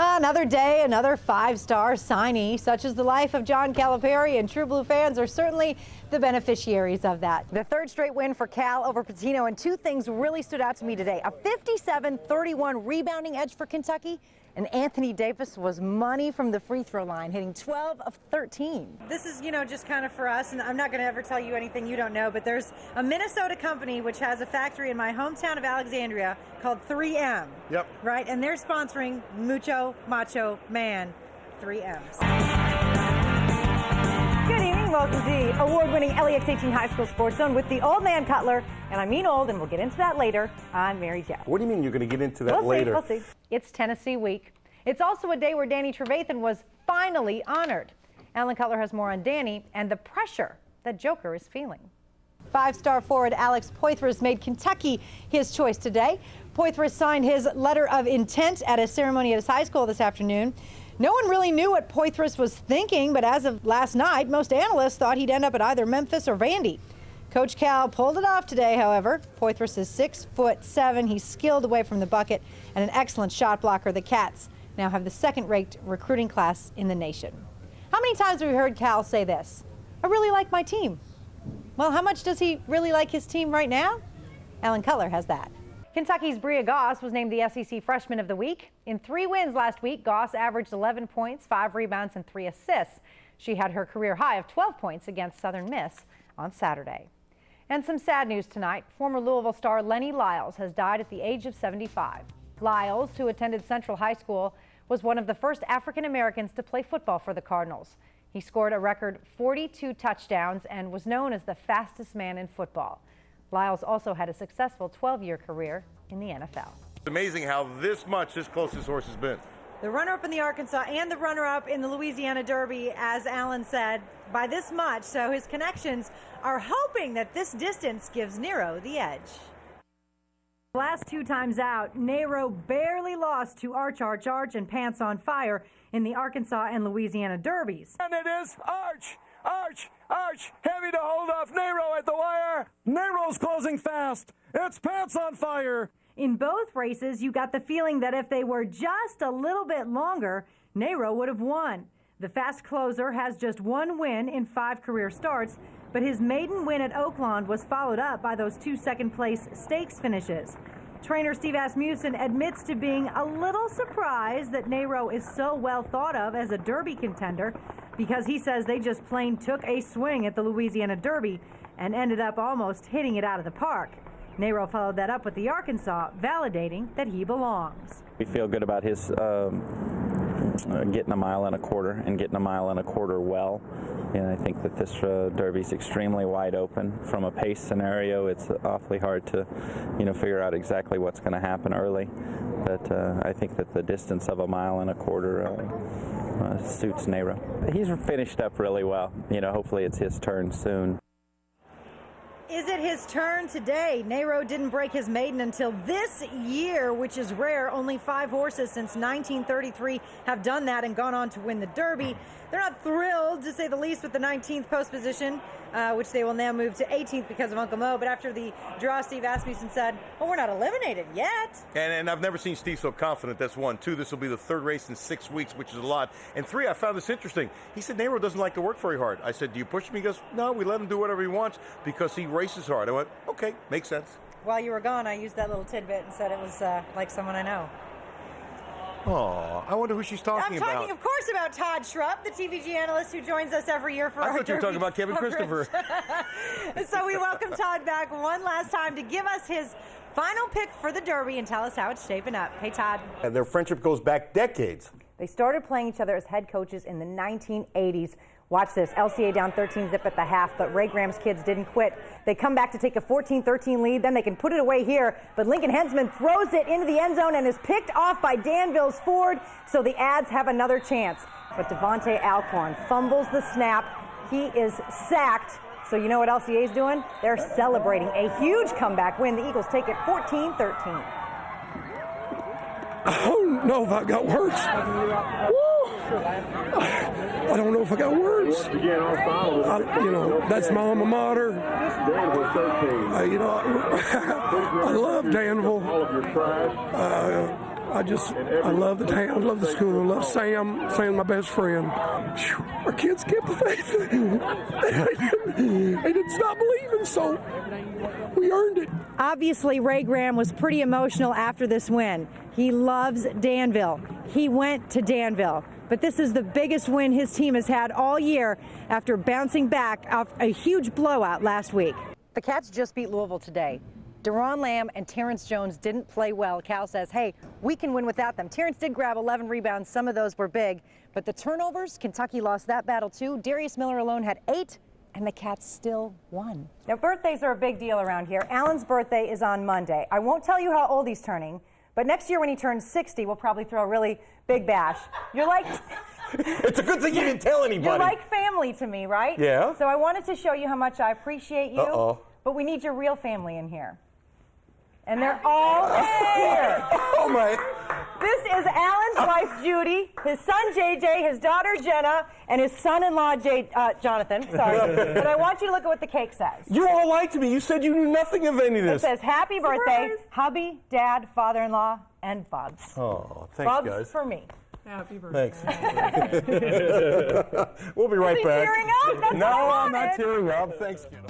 Another day, another five-star signee, such as the life of John Calipari, and True Blue fans are certainly the beneficiaries of that. The third straight win for Cal over Patino, and two things really stood out to me today. A 57-31 rebounding edge for Kentucky, and Anthony Davis was money from the free throw line, hitting 12 of 13. This is, just kind of for us, and I'm not going to ever tell you anything you don't know, but there's a Minnesota company which has a factory in my hometown of Alexandria called 3M. Yep. Right? And they're sponsoring Mucho Macho Man 3Ms. Good evening. Welcome to the award-winning LEX 18 High School Sports Zone with the Old Man Cutler. And I mean old, and we'll get into that later on Mary Jo. What do you mean you're going to get into that later? We'll see. It's Tennessee week. It's also a day where Danny Trevathan was finally honored. Alan Cutler has more on Danny and the pressure that Joker is feeling. Five-star forward Alex Poythress made Kentucky his choice today. Poythress signed his letter of intent at a ceremony at his high school this afternoon. No one really knew what Poythress was thinking, but as of last night, most analysts thought he'd end up at either Memphis or Vandy. Coach Cal pulled it off today, however. Poythress is 6'7". He's skilled away from the bucket and an excellent shot blocker. The Cats now have the second-ranked recruiting class in the nation. How many times have we heard Cal say this? I really like my team. Well, how much does he really like his team right now? Alan Cutler has that. Kentucky's Bria Goss was named the SEC Freshman of the Week. In 3 wins last week, Goss averaged 11 points, 5 rebounds, and 3 assists. She had her career high of 12 points against Southern Miss on Saturday. And some sad news tonight. Former Louisville star Lenny Lyles has died at the age of 75. Lyles, who attended Central High School, was one of the first African Americans to play football for the Cardinals. He scored a record 42 touchdowns and was known as the fastest man in football. Lyles also had a successful 12-year career in the NFL. It's amazing how this close this horse has been. The runner-up in the Arkansas and the runner-up in the Louisiana Derby, as Alan said, by this much. So his connections are hoping that this distance gives Nero the edge. Last 2 times out, Nero barely lost to Arch and Pants on Fire in the Arkansas and Louisiana Derbies. And it is Arch, heavy to hold off Nero at the wire. Nero's closing fast. It's Pants on Fire. In both races, you got the feeling that if they were just a little bit longer, Nero would have won. The fast closer has just 1 win in 5 career starts, but his maiden win at Oaklawn was followed up by those 2 second-place stakes finishes. Trainer Steve Asmussen admits to being a little surprised that Nero is so well thought of as a Derby contender, because he says they just plain took a swing at the Louisiana Derby and ended up almost hitting it out of the park. Nero followed that up with the Arkansas, validating that he belongs. We feel good about his getting a mile and a quarter and getting a mile and a quarter well. And I think that this Derby's extremely wide open. From a pace scenario, it's awfully hard to, figure out exactly what's going to happen early. But I think that the distance of a mile and a quarter suits Nero. He's finished up really well. Hopefully it's his turn soon. Is it his turn today? Nero didn't break his maiden until this year, which is rare. Only 5 horses since 1933 have done that and gone on to win the Derby. They're not thrilled, to say the least, with the 19th post position, which they will now move to 18th because of Uncle Mo. But after the draw, Steve Asmussen said, well, we're not eliminated yet. And I've never seen Steve so confident. That's 1. 2, this will be the 3rd race in 6 weeks, which is a lot. And 3, I found this interesting. He said Nero doesn't like to work very hard. I said, do you push him? He goes, no, we let him do whatever he wants because he races hard. I went, okay, makes sense. While you were gone, I used that little tidbit and said it was like someone I know. Oh, I wonder who she's talking about. I'm talking, of course, about Todd Schrupp, the TVG analyst who joins us every year for our I thought you were talking about Kevin Christopher. So we welcome Todd back one last time to give us his final pick for the Derby and tell us how it's shaping up. Hey, Todd. And their friendship goes back decades. They started playing each other as head coaches in the 1980s. Watch this, LCA down 13-zip at the half, but Ray Graham's kids didn't quit. They come back to take a 14-13 lead, then they can put it away here, but Lincoln Hensman throws it into the end zone and is picked off by Danville's Ford, so the Ads have another chance. But Devontae Alcorn fumbles the snap. He is sacked. So you know what LCA is doing? They're celebrating a huge comeback win. The Eagles take it 14-13. I don't know if I got words. I don't know if I got words. That's my alma mater. I love Danville. I love the town, I love the school, I love Sam. Sam's my best friend. Whew, our kids kept the faith. They didn't stop believing, so we earned it. Obviously, Ray Graham was pretty emotional after this win. He loves Danville. He went to Danville. But this is the biggest win his team has had all year after bouncing back off a huge blowout last week. The Cats just beat Louisville today. Deron Lamb and Terrence Jones didn't play well. Cal says, hey, we can win without them. Terrence did grab 11 rebounds. Some of those were big. But the turnovers, Kentucky lost that battle too. Darius Miller alone had 8, and the Cats still won. Now, birthdays are a big deal around here. Alan's birthday is on Monday. I won't tell you how old he's turning, but next year when he turns 60, we'll probably throw a really big bash. You're like... It's a good thing you didn't tell anybody. You're like family to me, right? Yeah. So I wanted to show you how much I appreciate you. Uh-oh. But we need your real family in here. And they're all here. Oh, my. This is Alan's wife, Judy, his son, JJ, his daughter, Jenna, and his son-in-law, Jonathan. Sorry. But I want you to look at what the cake says. You all lied to me. You said you knew nothing of any of this. It says, happy birthday, hubby, dad, father-in-law, and Bubs. Oh, thanks, Bubs guys. for me. Happy birthday. Thanks. We'll be right back. Tearing up? That's No, what I I'm not wanted. tearing up. Thanks, kiddo.